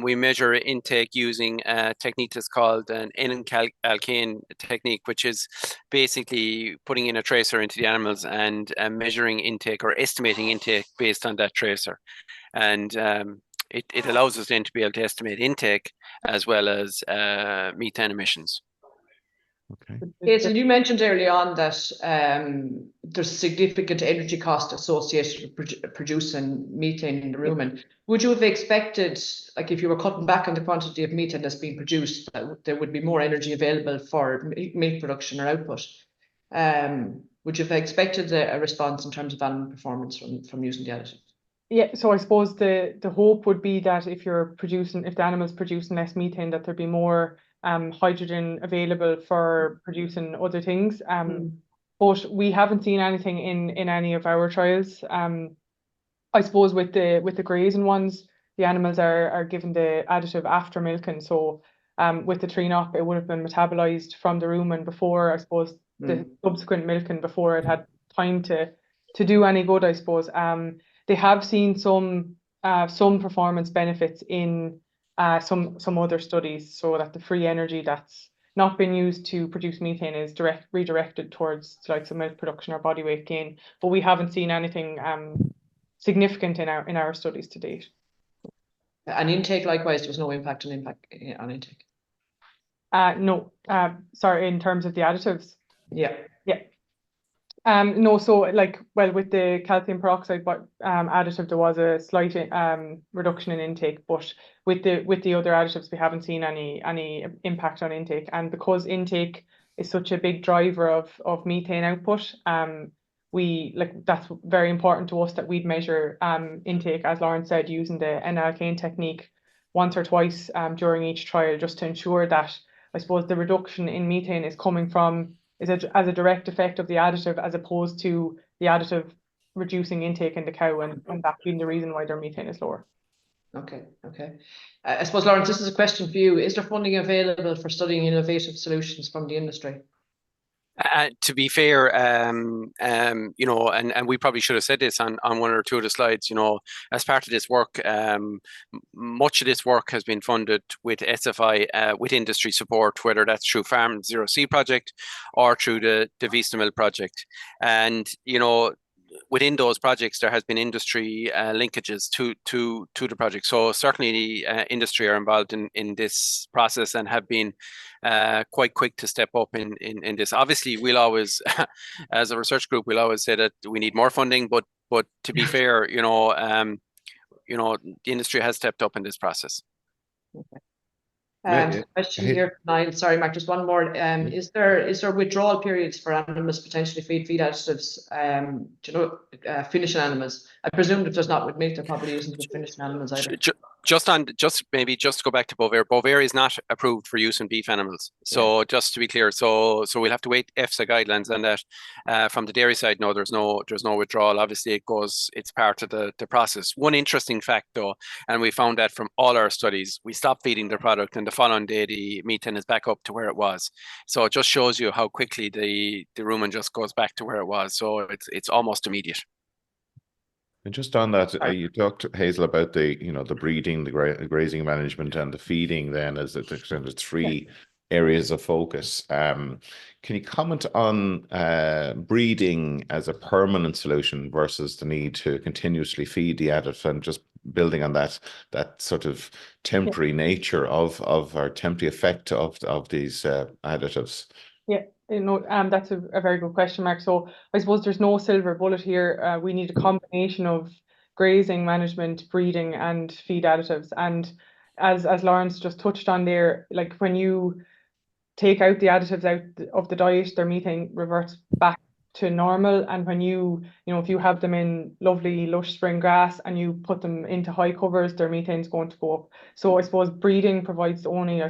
we measure intake using a technique that's called an N-alkane technique, which is basically putting in a tracer into the animals and measuring intake or estimating intake based on that tracer. And it allows us then to be able to estimate intake as well as methane emissions. Okay. Hazel, you mentioned early on that there's significant energy cost associated with producing methane in the rumen. Would you have expected, like if you were cutting back on the quantity of methane that's being produced, that there would be more energy available for milk production or output? Would you have expected a response in terms of animal performance from using the additive? Yeah, so I suppose the hope would be that if the animal's producing less methane, that there'd be more hydrogen available for producing other things. But we haven't seen anything in any of our trials. I suppose with the grazing ones, the animals are given the additive after milking. So with the tree-knock, it would have been metabolized from the rumen before, I suppose, the subsequent milking before it had time to do any good, I suppose. They have seen some performance benefits in some other studies, so that the free energy that's not been used to produce methane is redirected towards like some milk production or body weight gain. But we haven't seen anything significant in our studies to date. And intake, likewise, there was no impact on intake. No, sorry, in terms of the additives. Yeah. Yeah. No, so like, well, with the calcium peroxide additive, there was a slight reduction in intake, but with the other additives, we haven't seen any impact on intake. And because intake is such a big driver of methane output, that's very important to us that we'd measure intake, as Laurence said, using the N-alkane technique once or twice during each trial, just to ensure that, I suppose, the reduction in methane is coming from as a direct effect of the additive, as opposed to the additive reducing intake in the cow, and that being the reason why their methane is lower. Okay. I suppose, Laurence, this is a question for you. Is there funding available for studying innovative solutions from the industry? To be fair, you know, and we probably should have said this on one or two of the slides, you know, as part of this work, much of this work has been funded with SFI, with industry support, whether that's through Farm Zero C project or through the Vista Mill project. And, you know, within those projects, there has been industry linkages to the project. So certainly the industry are involved in this process and have been quite quick to step up in this. Obviously, we'll always, as a research group, we'll always say that we need more funding. But to be fair, you know, the industry has stepped up in this process. Okay. Question here, Niall. Sorry, Mark, just one more. Is there withdrawal periods for animals potentially feed additives? Finishing animals. I presume if there's not with milk, they're probably using with finishing animals either. Just to go back to Bovaer. Bovaer is not approved for use in beef animals. So just to be clear, so we'll have to wait EFSA guidelines on that. From the dairy side, no, there's no withdrawal. Obviously, it's part of the process. One interesting fact though, and we found that from all our studies, we stopped feeding the product and the following day the methane is back up to where it was. So it just shows you how quickly the rumen just goes back to where it was. So it's almost immediate. And just on that, you talked, Hazel, about the breeding, the grazing management, and the feeding. Then, as it's three areas of focus. Can you comment on breeding as a permanent solution versus the need to continuously feed the additive, and just building on that sort of temporary nature of or temporary effect of these additives? Yeah. That's a very good question, Mark. So I suppose there's no silver bullet here. We need a combination of grazing management, breeding, and feed additives. And as Laurence just touched on there, like when you take out the additives out of the diet, their methane reverts back to normal. And when if you have them in lovely lush spring grass and you put them into high covers, their methane's going to go up. So I suppose breeding provides the only,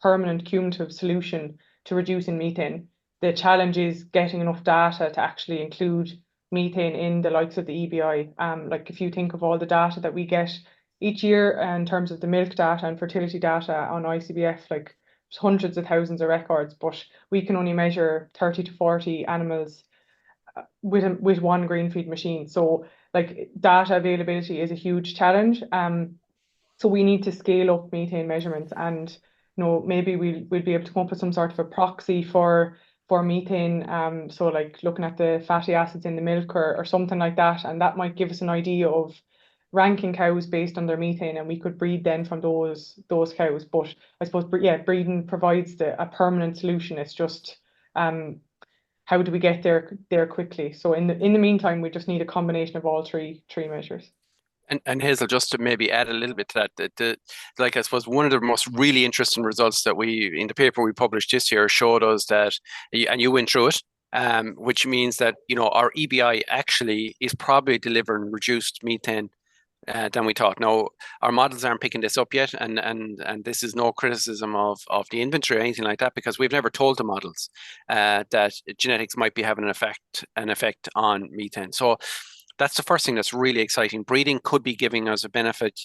permanent cumulative solution to reducing methane. The challenge is getting enough data to actually include methane in the likes of the EBI. Like if you think of all the data that we get each year in terms of the milk data and fertility data on ICBF, like hundreds of thousands of records, but we can only measure 30 to 40 animals with one green feed machine. So like data availability is a huge challenge. So we need to scale up methane measurements, and maybe we'll be able to come up with some sort of a proxy for methane. So like looking at the fatty acids in the milk or something like that, and that might give us an idea of ranking cows based on their methane, and we could breed then from those cows. But I suppose breeding provides a permanent solution. It's just how do we get there quickly? So in the meantime, we just need a combination of all three measures. And Hazel, just to maybe add a little bit to that, like I suppose one of the most really interesting results that in the paper we published this year showed us that, and you went through it, which means that our EBI actually is probably delivering reduced methane than we thought. Now, our models aren't picking this up yet, and this is no criticism of the inventory or anything like that, because we've never told the models that genetics might be having an effect on methane. So that's the first thing that's really exciting. Breeding could be giving us a benefit,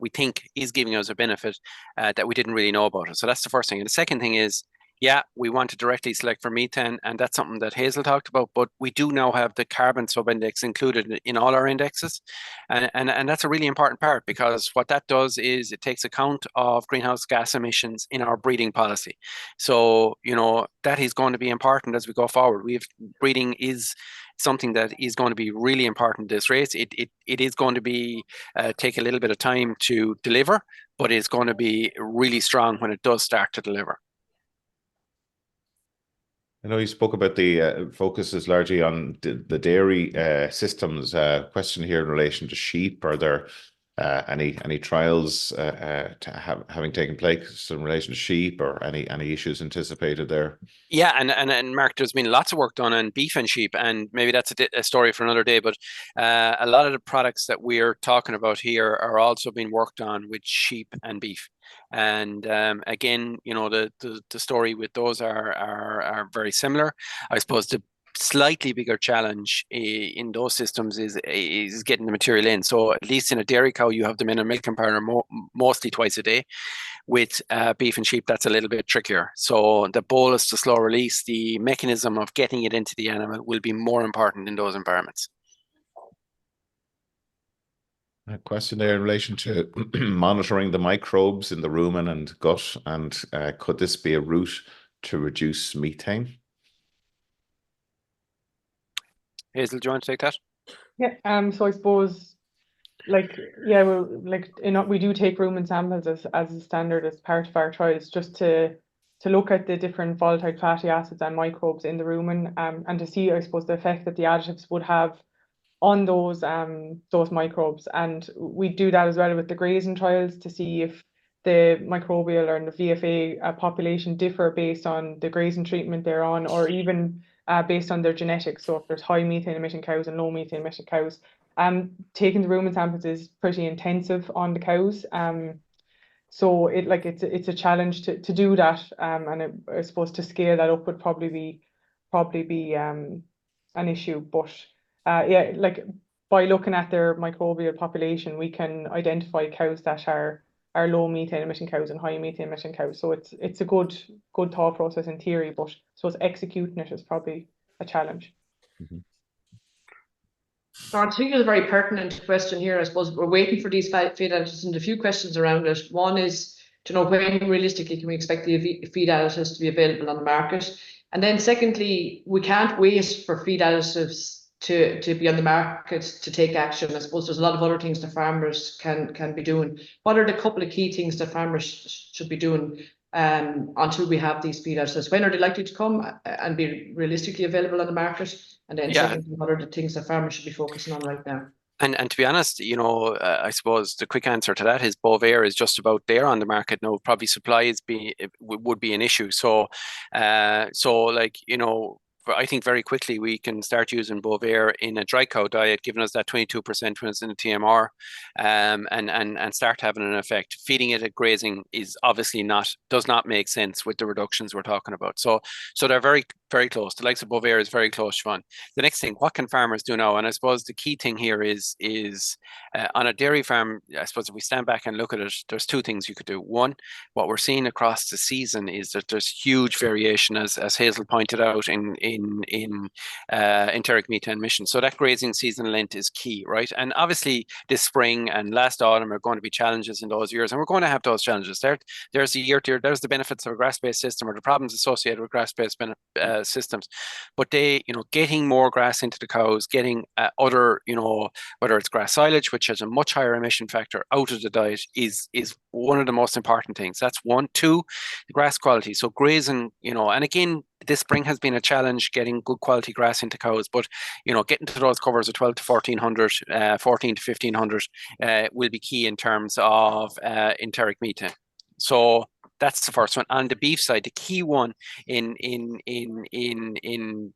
we think is giving us a benefit that we didn't really know about it. So that's the first thing. And the second thing is, yeah, we want to directly select for methane, and that's something that Hazel talked about, but we do now have the carbon subindex included in all our indexes. And that's a really important part, because what that does is it takes account of greenhouse gas emissions in our breeding policy. So, that is going to be important as we go forward. Breeding is something that is going to be really important this race. It is going to be take a little bit of time to deliver, but it's going to be really strong when it does start to deliver. I know you spoke about the focus is largely on the dairy systems. Question here in relation to sheep. Are there any trials having taken place in relation to sheep, or any issues anticipated there? Yeah, and Mark, there's been lots of work done on beef and sheep, and maybe that's a story for another day. But a lot of the products that we're talking about here are also being worked on with sheep and beef. And again, the story with those are very similar. I suppose the slightly bigger challenge in those systems is getting the material in. So at least in a dairy cow, you have them in a milking parlour mostly twice a day. With beef and sheep, that's a little bit trickier. So the bolus to slow release, the mechanism of getting it into the animal, will be more important in those environments. A question there in relation to monitoring the microbes in the rumen and gut, and could this be a route to reduce methane? Hazel, do you want to take that? Yeah. So I suppose, we do take rumen samples as a standard, as part of our trials, just to look at the different volatile fatty acids and microbes in the rumen, and to see, I suppose, the effect that the additives would have on those microbes. And we do that as well with the grazing trials, to see if the microbial or the VFA population differ based on the grazing treatment they're on, or even based on their genetics. So if there's high methane emitting cows and low methane emitting cows. Taking the rumen samples is pretty intensive on the cows. So it's a challenge to do that. And I suppose to scale that up would probably be an issue. But by looking at their microbial population, we can identify cows that are low methane emitting cows and high methane emitting cows. So it's a good thought process in theory, but so executing it is probably a challenge. Mm-hmm. So I think it's a very pertinent question here. I suppose we're waiting for these feed additives, and a few questions around it. One is to know when realistically can we expect the feed additives to be available on the market? And then secondly, we can't wait for feed additives to be on the market to take action. I suppose there's a lot of other things that farmers can be doing. What are the couple of key things that farmers should be doing until we have these feed additives? When are they likely to come and be realistically available on the market? And then secondly, what are the things that farmers should be focusing on right now? And to be honest, I suppose the quick answer to that is Bovaer is just about there on the market now. Probably supply would be an issue. So I think very quickly we can start using Bovaer in a dry cow diet, giving us that 22% when it's in the TMR, and start having an effect. Feeding it at grazing is obviously does not make sense with the reductions we're talking about. So they're very, Very close. The likes of Bovair is very close, Siobhán. The next thing, what can farmers do now? And I suppose the key thing here is on a dairy farm, I suppose if we stand back and look at it, there's two things you could do. One, what we're seeing across the season is that there's huge variation, as Hazel pointed out, in enteric methane emissions. So that grazing season length is key, right? And obviously this spring and last autumn are going to be challenges in those years, and we're going to have those challenges. There's the year to year, there's the benefits of a grass-based system or the problems associated with grass-based systems, but getting more grass into the cows, getting other, whether it's grass silage, which has a much higher emission factor, out of the diet is one of the most important things. That's one. Two, the grass quality. So grazing, and again, this spring has been a challenge getting good quality grass into cows, but getting to those covers of 12 to 1400, 14 to 1500 will be key in terms of enteric methane. So that's the first one. On the beef side, the key one in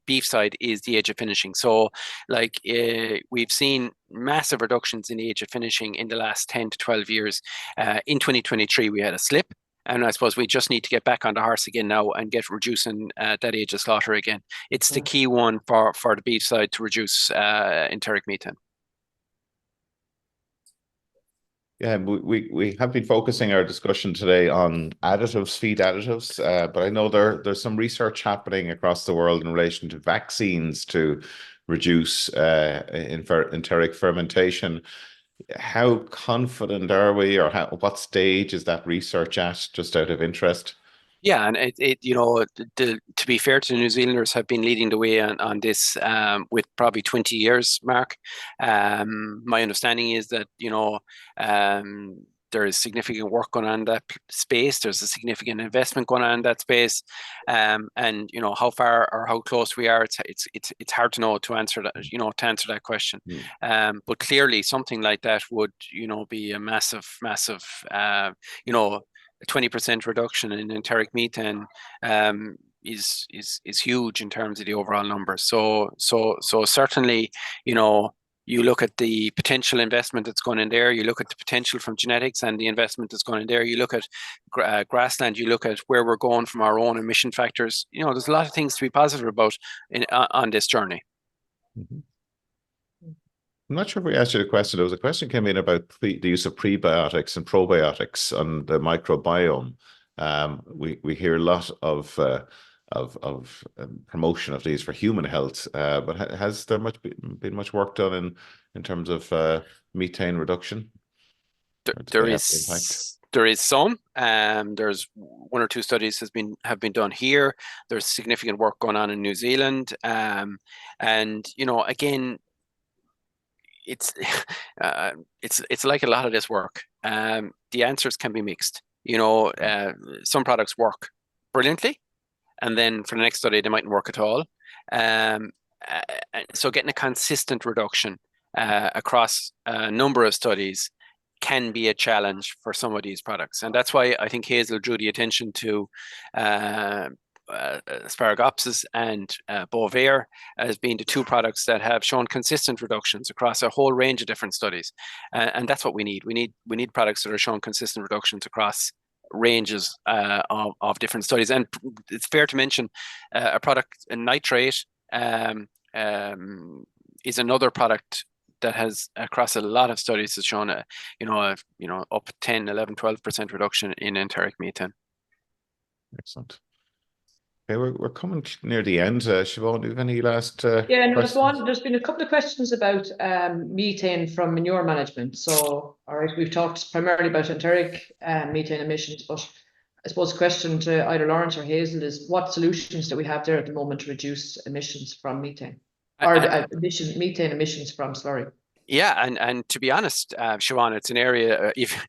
beef side is the age of finishing. So we've seen massive reductions in the age of finishing in the last 10 to 12 years. In 2023, we had a slip. And I suppose we just need to get back on the horse again now and get reducing that age of slaughter again. It's the key one for the beef side to reduce enteric methane. Yeah, we have been focusing our discussion today on additives, feed additives, but I know there's some research happening across the world in relation to vaccines to reduce enteric fermentation. How confident are we, or what stage is that research at, just out of interest? Yeah, and to be fair to the New Zealanders, have been leading the way on this with probably 20 years, Mark. My understanding is that there is significant work going on in that space. There's a significant investment going on in that space, and how far or how close we are, it's hard to know to answer that. To answer that question. But clearly, something like that would be a massive, 20% reduction in enteric methane is huge in terms of the overall numbers. So certainly, you look at the potential investment that's going in there, you look at the potential from genetics and the investment that's going in there, you look at grassland, you look at where we're going from our own emission factors. There's a lot of things to be positive about on this journey. Mm-hmm. I'm not sure if we asked you the question. There was a question came in about the use of prebiotics and probiotics on the microbiome. We hear a lot of promotion of these for human health, but has there been much work done in terms of methane reduction? There is some. There's one or two studies have been done here. There's significant work going on in New Zealand, and again, it's like a lot of this work. The answers can be mixed. Some products work brilliantly, and then for the next study they mightn't work at all. So getting a consistent reduction across a number of studies can be a challenge for some of these products, and that's why I think Hazel drew the attention to Asparagopsis and Bovair as being the two products that have shown consistent reductions across a whole range of different studies, and that's what we need. We need products that are showing consistent reductions across ranges of different studies. And it's fair to mention a product, a nitrate, is another product that has across a lot of studies has shown up 10, 11, 12% reduction in enteric methane. Excellent. Okay, we're coming near the end. Siobhán, do you have any last there's been a couple of questions about methane from manure management. So, all right, we've talked primarily about enteric methane emissions, but I suppose the question to either Laurence or Hazel is what solutions do we have there at the moment to reduce emissions from methane? Or methane emissions from slurry? Yeah, and to be honest, Siobhán, it's an area, if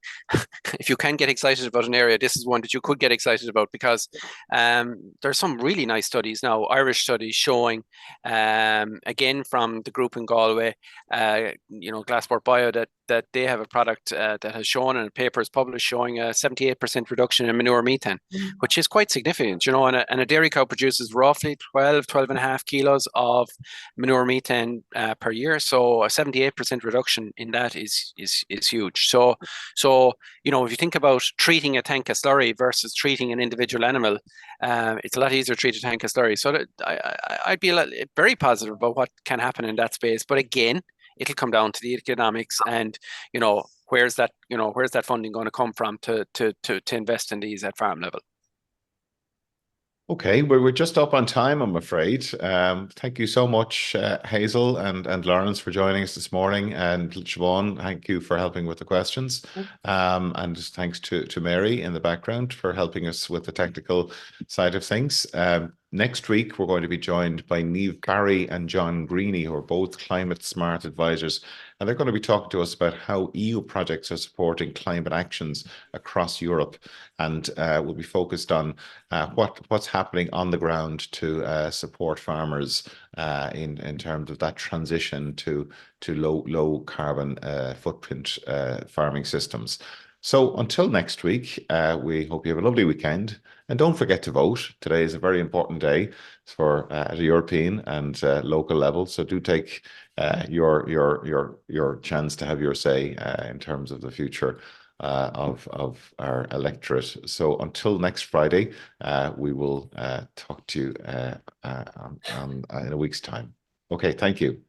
you can get excited about an area, this is one that you could get excited about, because there's some really nice studies now, Irish studies showing, again from the group in Galway, Glassport Bio, that that they have a product that has shown, and papers published showing a 78% reduction in manure methane, which is quite significant, you know, and a dairy cow produces roughly 12 and a half kilos of manure methane per year. So a 78% reduction in that is huge. So, you know, if you think about treating a tank of slurry versus treating an individual animal, it's a lot easier to treat a tank of slurry. So I'd be very positive about what can happen in that space. But again, it'll come down to the economics and, you know, where's that funding going to come from to invest in these at farm level. Okay, we're just up on time, I'm afraid. Thank you so much, Hazel and Laurence, for joining us this morning, and Siobhán, thank you for helping with the questions. And thanks to Mary in the background for helping us with the technical side of things. Next week, we're going to be joined by Niamh Barry and John Greeny, who are both climate smart advisors, and they're going to be talking to us about how EU projects are supporting climate actions across Europe, and we'll be focused on what's happening on the ground to support farmers in terms of that transition to low carbon footprint farming systems. So until next week, we hope you have a lovely weekend. And don't forget to vote. Today is a very important day for at a European and local level. So do take your chance to have your say in terms of the future of our electorate. So until next Friday, we will talk to you in a week's time. Okay, thank you.